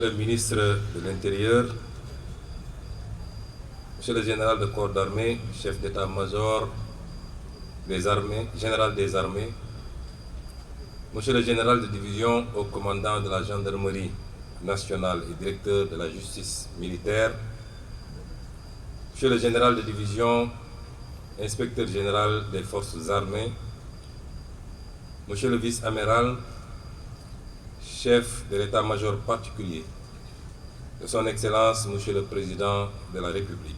Le ministre de l'Intérieur, Monsieur le général de corps d'armée, chef d'état-major des armées, général des armées, Monsieur le général de division au commandant de la gendarmerie nationale et directeur de la justice militaire, Monsieur le général de division, inspecteur général des forces armées, Monsieur le vice-amiral, chef de l'état-major particulier de son Excellence, Monsieur le Président de la République,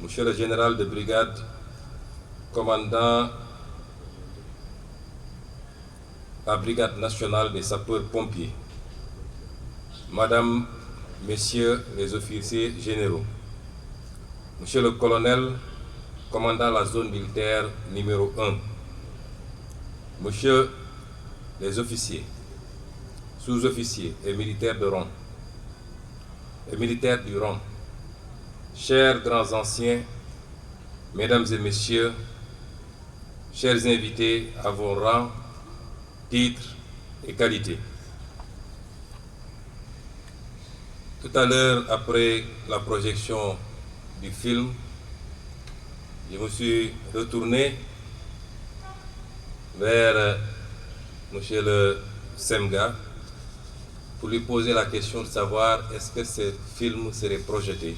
Monsieur le général de brigade, commandant la brigade nationale des sapeurs-pompiers, Madame, Messieurs les officiers généraux, Monsieur le colonel, commandant la zone militaire numéro 1, Monsieur les officiers, sous-officiers et militaires de rang, et militaires du rang, chers grands anciens, mesdames et messieurs, chers invités à vos rangs, titres et qualités. Tout à l'heure, après la projection du film, je me suis retourné vers Monsieur le Semga pour lui poser la question de savoir est-ce que ce film serait projeté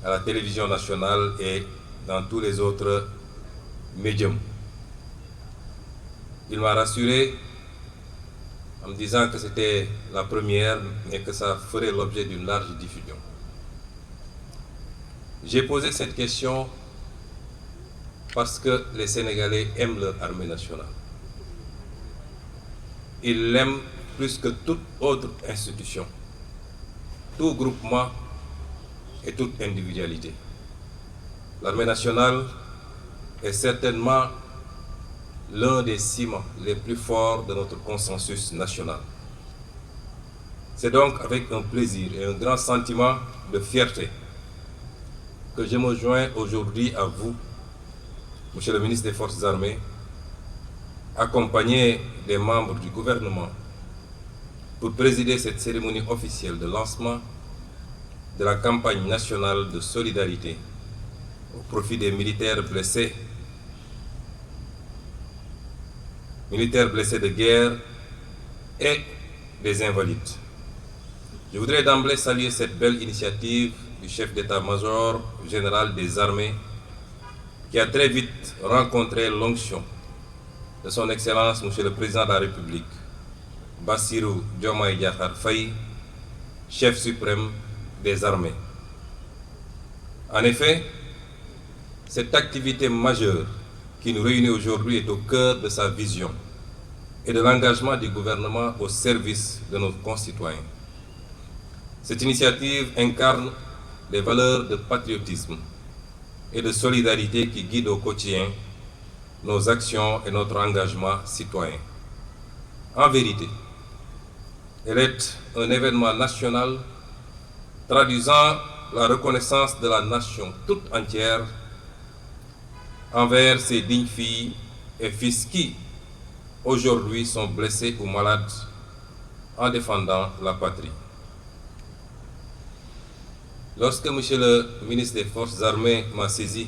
à la télévision nationale et dans tous les autres médiums. Il m'a rassuré en me disant que c'était la première et que ça ferait l'objet d'une large diffusion. J'ai posé cette question parce que les Sénégalais aiment leur armée nationale. Ils l'aiment plus que toute autre institution, tout groupement et toute individualité. L'armée nationale est certainement l'un des ciments les plus forts de notre consensus national. C'est donc avec un plaisir et un grand sentiment de fierté que je me joins aujourd'hui à vous, Monsieur le ministre des Forces armées, accompagné des membres du gouvernement, pour présider cette cérémonie officielle de lancement de la campagne nationale de solidarité au profit des militaires blessés de guerre et des invalides. Je voudrais d'emblée saluer cette belle initiative du chef d'état-major général des armées qui a très vite rencontré l'onction de son Excellence, Monsieur le Président de la République, Bassirou Diomaye Diakhar Faye, chef suprême des armées. En effet, cette activité majeure qui nous réunit aujourd'hui est au cœur de sa vision et de l'engagement du gouvernement au service de nos concitoyens. Cette initiative incarne les valeurs de patriotisme et de solidarité qui guident au quotidien nos actions et notre engagement citoyen. En vérité, elle est un événement national traduisant la reconnaissance de la nation toute entière envers ces dignes filles et fils qui, aujourd'hui, sont blessés ou malades en défendant la patrie. Lorsque M. le ministre des Forces armées m'a saisi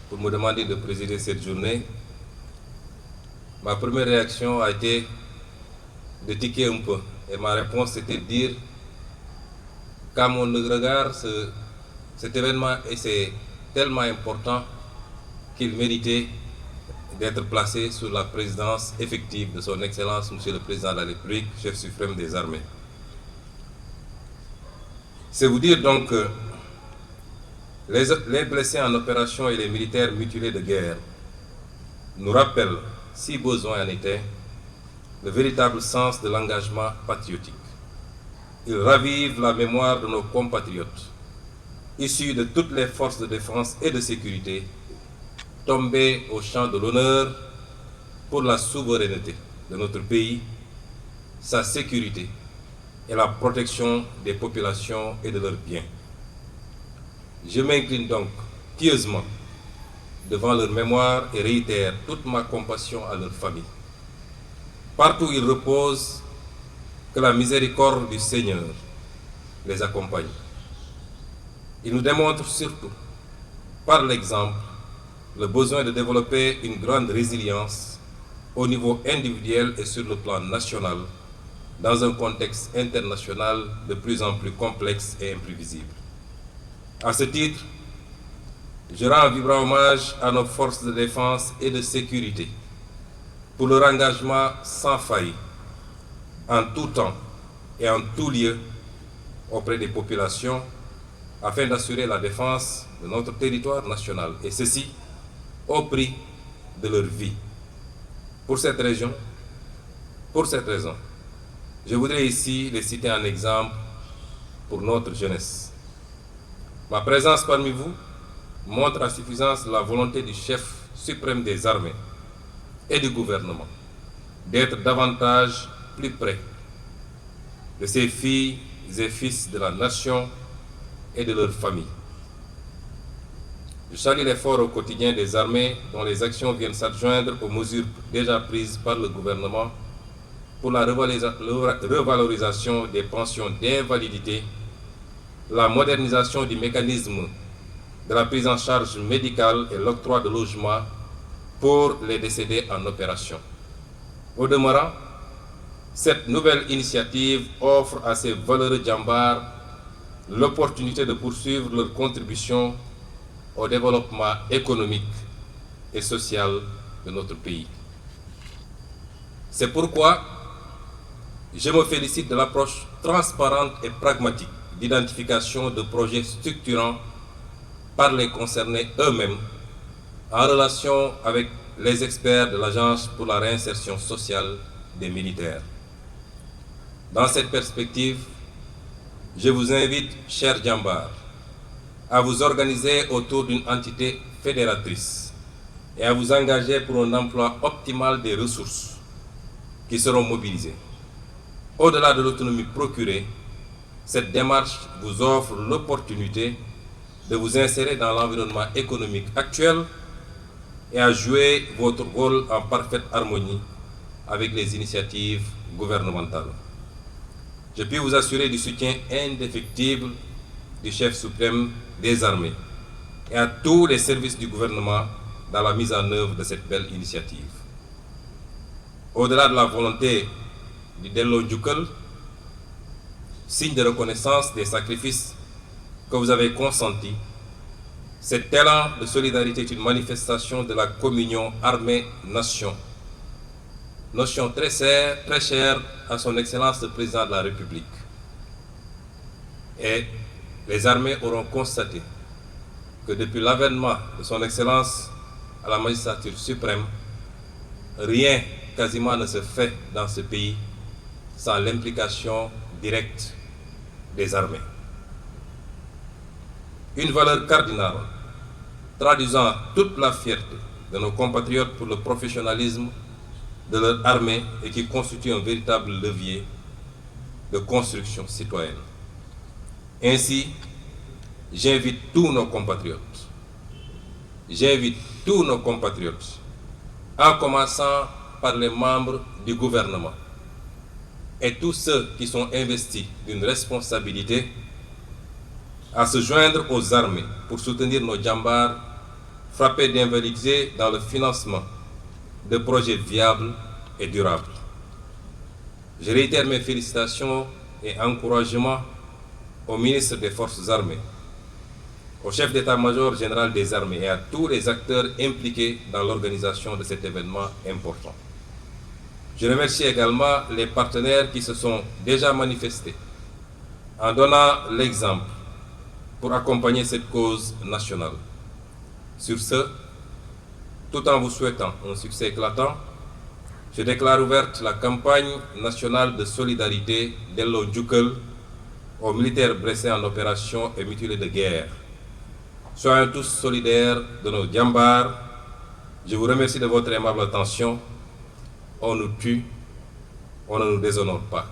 pour me demander de présider cette journée, ma première réaction a été de tiquer un peu. Et ma réponse était de dire qu'à mon regard, cet événement est tellement important qu'il méritait d'être placé sous la présidence effective de son Excellence, Monsieur le Président de la République, chef suprême des armées. C'est vous dire donc que les blessés en opération et les militaires mutilés de guerre nous rappellent, si besoin en était, le véritable sens de l'engagement patriotique. Ils ravivent la mémoire de nos compatriotes, issus de toutes les forces de défense et de sécurité, tombés au champ de l'honneur pour la souveraineté de notre pays, sa sécurité et la protection des populations et de leurs biens. Je m'incline donc pieusement devant leur mémoire et réitère toute ma compassion à leur famille. Partout où ils reposent, que la miséricorde du Seigneur les accompagne. Ils nous démontrent surtout, par l'exemple, le besoin de développer une grande résilience au niveau individuel et sur le plan national, dans un contexte international de plus en plus complexe et imprévisible. À ce titre, je rends un vibrant hommage à nos forces de défense et de sécurité pour leur engagement sans faille, en tout temps et en tout lieu, auprès des populations, afin d'assurer la défense de notre territoire national, et ceci au prix de leur vie. Pour cette raison, je voudrais ici les citer en exemple pour notre jeunesse. Ma présence parmi vous montre à suffisance la volonté du chef suprême des armées et du gouvernement d'être davantage plus près de ses filles et fils de la nation et de leurs familles. Je salue l'effort au quotidien des armées dont les actions viennent s'adjoindre aux mesures déjà prises par le gouvernement pour la revalorisation des pensions d'invalidité, la modernisation du mécanisme de la prise en charge médicale et l'octroi de logements pour les décédés en opération. Au demeurant, cette nouvelle initiative offre à ces valeureux djambars l'opportunité de poursuivre leur contribution au développement économique et social de notre pays. C'est pourquoi je me félicite de l'approche transparente et pragmatique d'identification de projets structurants par les concernés eux-mêmes en relation avec les experts de l'Agence pour la réinsertion sociale des militaires. Dans cette perspective, je vous invite, chers djambars, à vous organiser autour d'une entité fédératrice et à vous engager pour un emploi optimal des ressources qui seront mobilisées. Au-delà de l'autonomie procurée, cette démarche vous offre l'opportunité de vous insérer dans l'environnement économique actuel et à jouer votre rôle en parfaite harmonie avec les initiatives gouvernementales. Je puis vous assurer du soutien indéfectible du chef suprême des armées et à tous les services du gouvernement dans la mise en œuvre de cette belle initiative. Au-delà de la volonté du Dello Njukkal, signe de reconnaissance des sacrifices que vous avez consentis, cet élan de solidarité est une manifestation de la communion armée-nation, notion très chère à son Excellence le Président de la République. Et les armées auront constaté que depuis l'avènement de son Excellence à la magistrature suprême, rien quasiment ne se fait dans ce pays sans l'implication directe des armées. Une valeur cardinale traduisant toute la fierté de nos compatriotes pour le professionnalisme de leur armée et qui constitue un véritable levier de construction citoyenne. Ainsi, j'invite tous nos compatriotes, en commençant par les membres du gouvernement et tous ceux qui sont investis d'une responsabilité, à se joindre aux armées pour soutenir nos djambars frappés d'invalidité dans le financement de projets viables et durables. Je réitère mes félicitations et encouragements au ministre des Forces armées, au chef d'état-major général des armées et à tous les acteurs impliqués dans l'organisation de cet événement important. Je remercie également les partenaires qui se sont déjà manifestés en donnant l'exemple pour accompagner cette cause nationale. Sur ce, tout en vous souhaitant un succès éclatant, je déclare ouverte la campagne nationale de solidarité Dello Njukkal aux militaires blessés en opération et mutilés de guerre. Soyons tous solidaires de nos djambars. Je vous remercie de votre aimable attention. On nous tue, on ne nous déshonore pas.